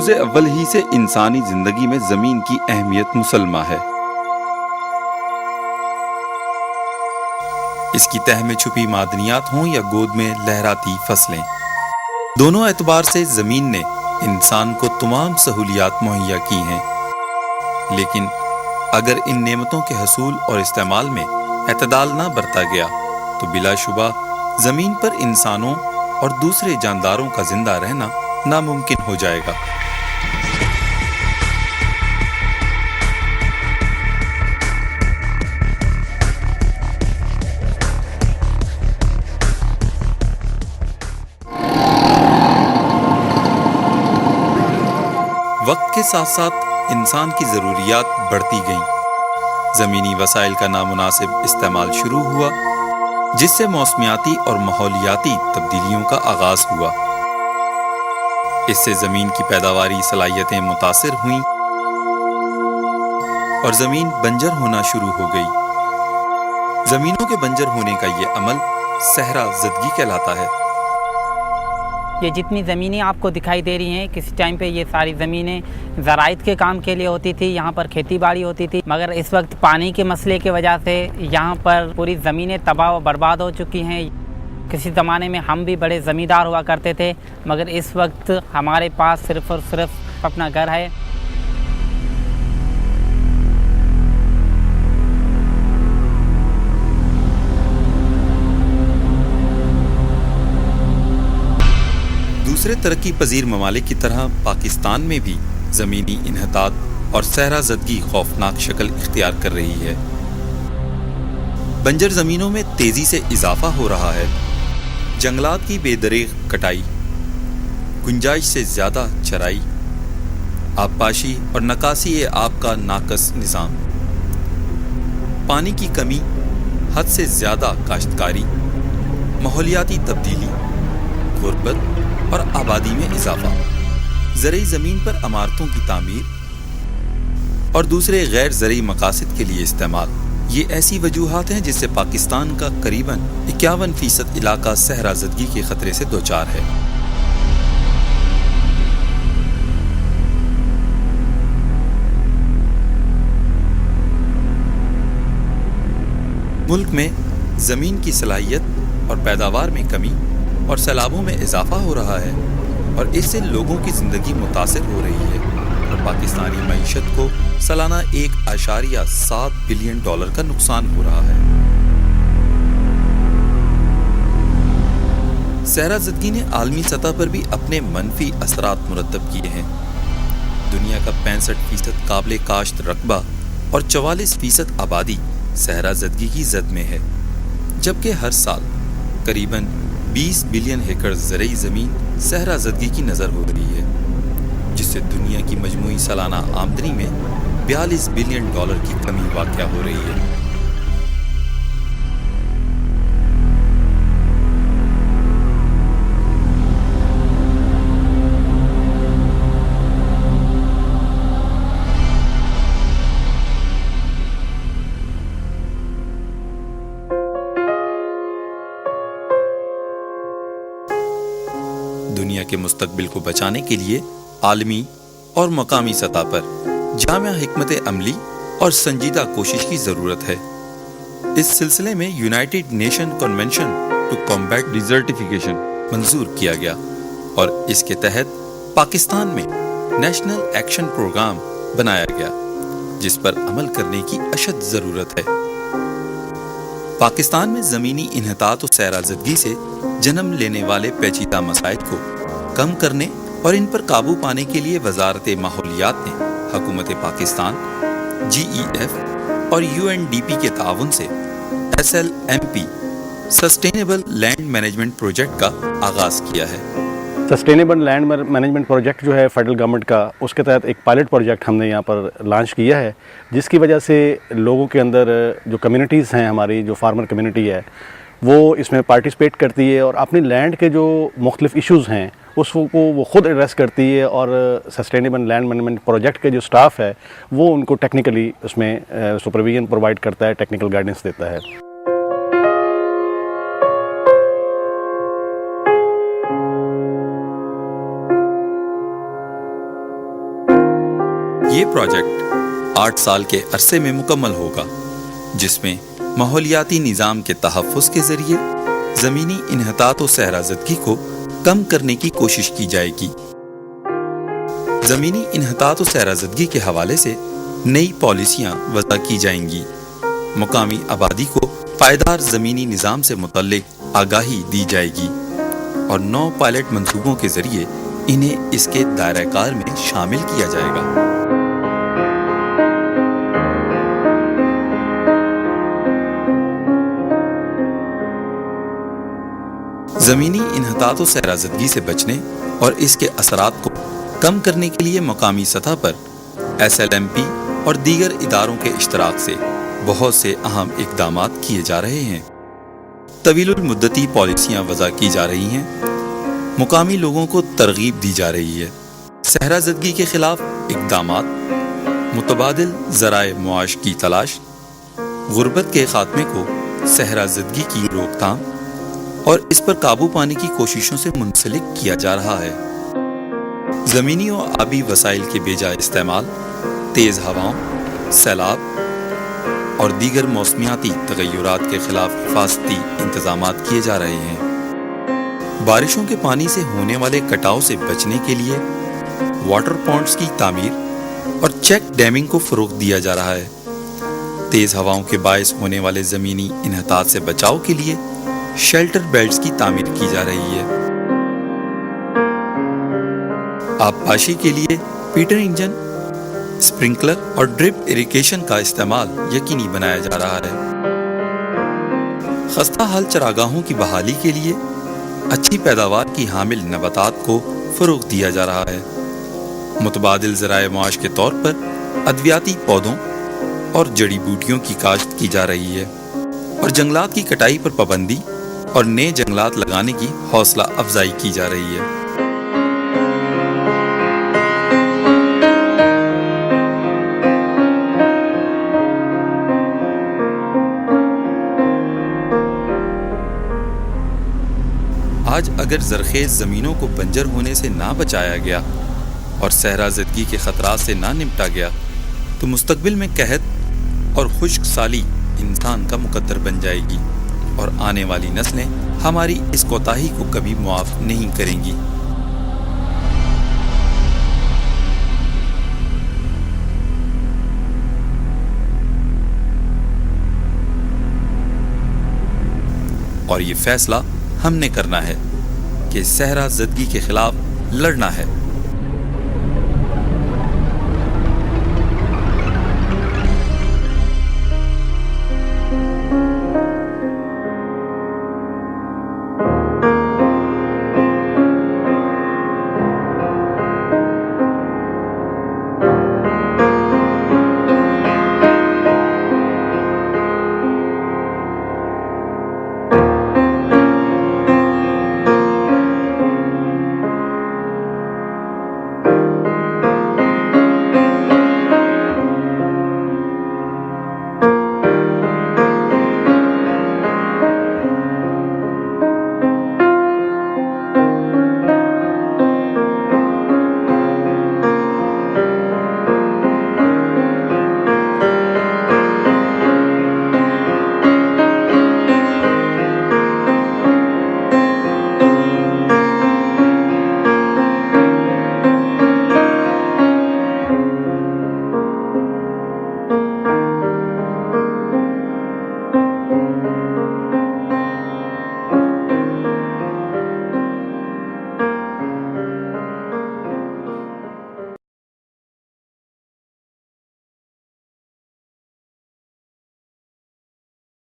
روز اول ہی سے انسانی زندگی میں زمین کی اہمیت مسلمہ ہے۔ اس کی تہہ میں چھپی معدنیات ہوں یا گود میں لہراتی فصلیں، دونوں اعتبار سے زمین نے انسان کو تمام سہولیات مہیا کی ہیں، لیکن اگر ان نعمتوں کے حصول اور استعمال میں اعتدال نہ برتا گیا تو بلا شبہ زمین پر انسانوں اور دوسرے جانداروں کا زندہ رہنا ناممکن ہو جائے گا۔ وقت کے ساتھ ساتھ انسان کی ضروریات بڑھتی گئیں، زمینی وسائل کا نامناسب استعمال شروع ہوا، جس سے موسمیاتی اور ماحولیاتی تبدیلیوں کا آغاز ہوا۔ اس سے زمین کی پیداواری صلاحیتیں متاثر ہوئیں اور زمین بنجر ہونا شروع ہو گئی۔ زمینوں کے بنجر ہونے کا یہ عمل صحرا زدگی کہلاتا ہے۔ یہ جتنی زمینیں آپ کو دکھائی دے رہی ہیں، کسی ٹائم پہ یہ ساری زمینیں زراعت کے کام کے لیے ہوتی تھی، یہاں پر کھیتی باڑی ہوتی تھی، مگر اس وقت پانی کے مسئلے کی وجہ سے یہاں پر پوری زمینیں تباہ و برباد ہو چکی ہیں۔ کسی زمانے میں ہم بھی بڑے زمیندار ہوا کرتے تھے، مگر اس وقت ہمارے پاس صرف اور صرف اپنا گھر ہے۔ دوسرے ترقی پذیر ممالک کی طرح پاکستان میں بھی زمینی انحطاط اور صحرا زدگی خوفناک شکل اختیار کر رہی ہے۔ بنجر زمینوں میں تیزی سے اضافہ ہو رہا ہے، جنگلات کی بے دریغ کٹائی، گنجائش سے زیادہ چرائی، آبپاشی اور نکاسی آب کا ناقص نظام، پانی کی کمی، حد سے زیادہ کاشتکاری، ماحولیاتی تبدیلی، غربت اور آبادی میں اضافہ، زرعی زمین پر عمارتوں کی تعمیر اور دوسرے غیر زرعی مقاصد کے لیے استعمال، یہ ایسی وجوہات ہیں جس سے پاکستان کا قریباً 51% علاقہ صحرا زدگی کے خطرے سے دوچار ہے۔ ملک میں زمین کی صلاحیت اور پیداوار میں کمی اور سیلابوں میں اضافہ ہو رہا ہے، اور اس سے لوگوں کی زندگی متاثر ہو رہی ہے، اور پاکستانی معیشت کو سالانہ $1.7 بلین کا نقصان ہو رہا ہے۔ صحرا زدگی نے عالمی سطح پر بھی اپنے منفی اثرات مرتب کیے ہیں۔ دنیا کا 65% قابل کاشت رقبہ اور 44% آبادی صحرا زدگی کی زد میں ہے، جبکہ ہر سال قریباً 20 بلین ایکڑ زرعی زمین صحرا زدگی کی نظر ہو رہی ہے، جس سے دنیا کی مجموعی سالانہ آمدنی میں $42 بلین کی کمی واقع ہو رہی ہے۔ دنیا کے مستقبل کو بچانے کے لیے عالمی اور مقامی سطح پر جامع حکمت عملی اور سنجیدہ کوشش کی ضرورت ہے۔ اس سلسلے میں United Nation Convention to Combat Desertification منظور کیا گیا، اور اس کے تحت پاکستان میں نیشنل ایکشن پروگرام بنایا گیا، جس پر عمل کرنے کی اشد ضرورت ہے۔ پاکستان میں زمینی انحطاط و صحرا زدگی سے جنم لینے والے پیچیدہ مسائل کو کم کرنے اور ان پر قابو پانے کے لیے وزارت ماحولیات نے حکومت پاکستان، GEF اور UNDP کے تعاون سے SLMP sustainable land management project کا آغاز کیا ہے۔ سسٹینیبل لینڈ مینجمنٹ پروجیکٹ جو ہے فیڈرل گورنمنٹ کا، اس کے تحت ایک پائلٹ پروجیکٹ ہم نے یہاں پر لانچ کیا ہے، جس کی وجہ سے لوگوں کے اندر جو کمیونٹیز ہیں، ہماری جو فارمر کمیونٹی ہے، وہ اس میں پارٹیسپیٹ کرتی ہے اور اپنی لینڈ کے جو مختلف ایشوز ہیں اس کو وہ خود ایڈریس کرتی ہے، اور سسٹینیبل لینڈ مینجمنٹ پروجیکٹ کے جو سٹاف ہے وہ ان کو ٹیکنیکلی اس میں سپرویژن پرووائڈ کرتا ہے، ٹیکنیکل گائیڈنس دیتا ہے۔ یہ پروجیکٹ 8 سال کے عرصے میں مکمل ہوگا، جس میں ماحولیاتی نظام کے تحفظ کے ذریعے زمینی انحطاط و صحرا زدگی کو کم کرنے کی کوشش کی جائے گی۔ زمینی انحطاط و صحرا زدگی کے حوالے سے نئی پالیسیاں وضع کی جائیں گی، مقامی آبادی کو پائیدار زمینی نظام سے متعلق آگاہی دی جائے گی اور 9 پائلٹ منصوبوں کے ذریعے انہیں اس کے دائرہ کار میں شامل کیا جائے گا۔ زمینی انحطاط و صحرا زدگی سے بچنے اور اس کے اثرات کو کم کرنے کے لیے مقامی سطح پر SLMP اور دیگر اداروں کے اشتراک سے بہت سے اہم اقدامات کیے جا رہے ہیں۔ طویل المدتی پالیسیاں وضع کی جا رہی ہیں، مقامی لوگوں کو ترغیب دی جا رہی ہے۔ صحرا زدگی کے خلاف اقدامات، متبادل ذرائع معاش کی تلاش، غربت کے خاتمے کو صحرا زدگی کی روک تھام اور اس پر قابو پانے کی کوششوں سے منسلک کیا جا رہا ہے۔ زمینی و آبی وسائل کے بے جا استعمال، تیز ہواؤں، سیلاب اور دیگر موسمیاتی تغیرات کے خلاف حفاظتی انتظامات کیے جا رہے ہیں۔ بارشوں کے پانی سے ہونے والے کٹاؤ سے بچنے کے لیے واٹر پونڈز کی تعمیر اور چیک ڈیمنگ کو فروغ دیا جا رہا ہے۔ تیز ہواؤں کے باعث ہونے والے زمینی انحطاط سے بچاؤ کے لیے شیلٹر بیلٹس کی تعمیر کی جا رہی ہے۔ آبپاشی کے لیے پیٹر انجن، اسپرنکلر اور ڈرپ اریگیشن کا استعمال یقینی بنایا جا رہا ہے۔ خستہ حال چراگاہوں کی بحالی کے لیے اچھی پیداوار کی حامل نباتات کو فروغ دیا جا رہا ہے۔ متبادل ذرائع معاش کے طور پر ادویاتی پودوں اور جڑی بوٹیوں کی کاشت کی جا رہی ہے اور جنگلات کی کٹائی پر پابندی اور نئے جنگلات لگانے کی حوصلہ افزائی کی جا رہی ہے۔ آج اگر زرخیز زمینوں کو بنجر ہونے سے نہ بچایا گیا اور صحرا زدگی کے خطرات سے نہ نمٹا گیا تو مستقبل میں قحط اور خشک سالی انسان کا مقدر بن جائے گی اور آنے والی نسلیں ہماری اس کوتاہی کو کبھی معاف نہیں کریں گی۔ اور یہ فیصلہ ہم نے کرنا ہے کہ صحرا زدگی کے خلاف لڑنا ہے۔